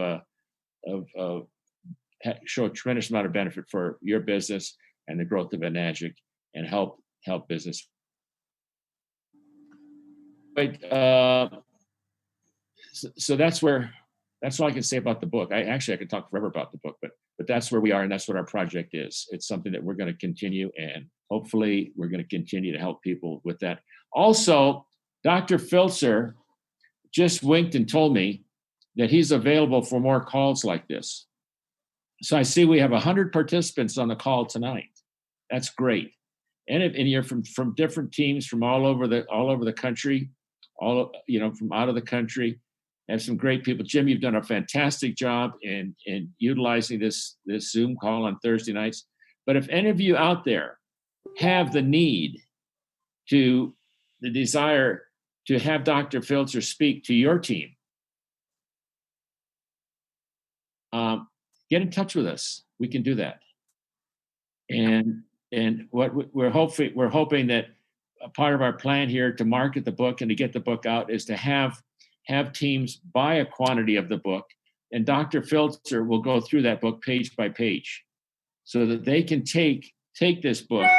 show a tremendous amount of benefit for your business and the growth of Enagic, and help business. But so that's all I can say about the book. I could talk forever about the book, but that's where we are, and that's what our project is. It's something that we're going to continue, and hopefully we're going to continue to help people with that. Also, Dr. Filtzer just winked and told me that he's available for more calls like this. So I see we have 100 participants on the call tonight. That's great. And you're from different teams from all over the country, from out of the country. And some great people. Jim, you've done a fantastic job in utilizing this Zoom call on Thursday nights. But if any of you out there have the desire to have Dr. Filtzer speak to your team, get in touch with us. We can do that. And what we're hoping that a part of our plan here to market the book and to get the book out is to have teams buy a quantity of the book, and Dr. Filtzer will go through that book page by page so that they can take this book,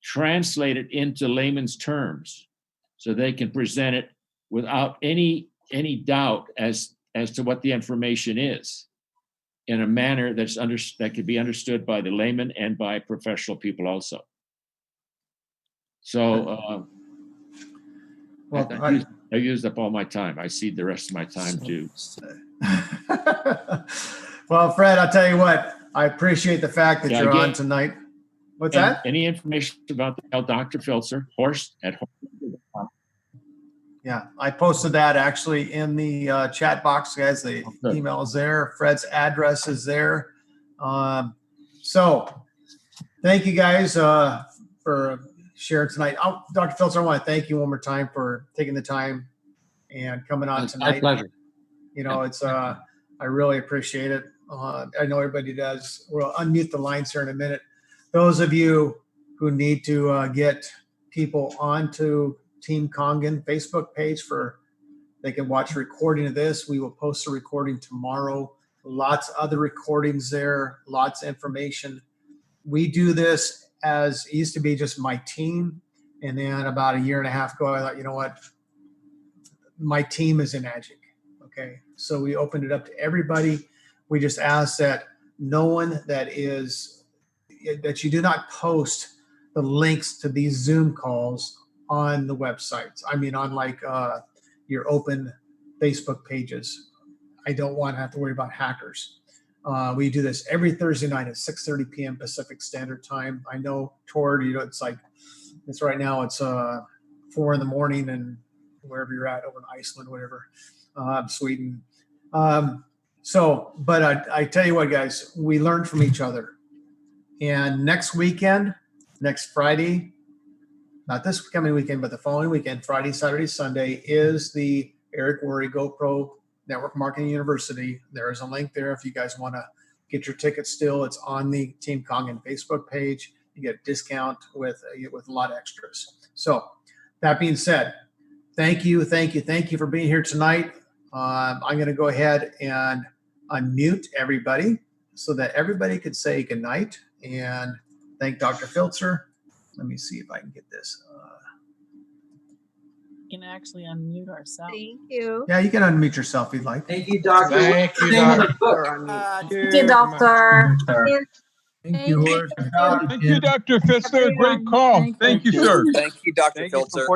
translate it into layman's terms, so they can present it without any doubt as to what the information is, in a manner that could be understood by the layman and by professional people also. So I used up all my time. I cede the rest of my time to. Well, Fred, I'll tell you what, I appreciate the fact that you're on tonight. What's that? Any information about Dr. Filtzer, Horst at Horst. Yeah, I posted that actually in the chat box, guys. The email is there. Fred's address is there. So thank you guys for sharing tonight. Dr. Filtzer, I want to thank you one more time for taking the time and coming on tonight. My pleasure. It's I really appreciate it. I know everybody does. We'll unmute the lines here in a minute. Those of you who need to get people onto Team Kangen Facebook page they can watch a recording of this. We will post a recording tomorrow. Lots of other recordings there, lots of information. We do this as it used to be just my team. And then about a year and a half ago, I thought, you know what? My team is Enagic. Okay. So we opened it up to everybody. We just ask that no one that you do not post the links to these Zoom calls on the websites. I mean, on your open Facebook pages. I don't want to have to worry about hackers. We do this every Thursday night at 6:30 p.m. Pacific Standard Time. I know toward, it's right now it's 4 in the morning and wherever you're at, over in Iceland, whatever, Sweden. But I tell you what, guys, we learned from each other. And next weekend, next Friday, not this coming weekend, but the following weekend, Friday, Saturday, Sunday, is the Eric Worre GoPro Network Marketing University. There is a link there if you guys want to get your tickets still. It's on the Team Kangen Facebook page. You get a discount with a lot of extras. So that being said, thank you for being here tonight. I'm going to go ahead and unmute everybody so that everybody could say goodnight and thank Dr. Filtzer. Let me see if I can get this. We can actually unmute ourselves. Thank you. Yeah, you can unmute yourself if you'd like. Thank you, Doctor. Thank you, Doctor. Thank you, Doctor. Thank you, Horst. Thank you, Dr. Filtzer. Great call. Thank you, sir. Thank you, Dr. Filtzer.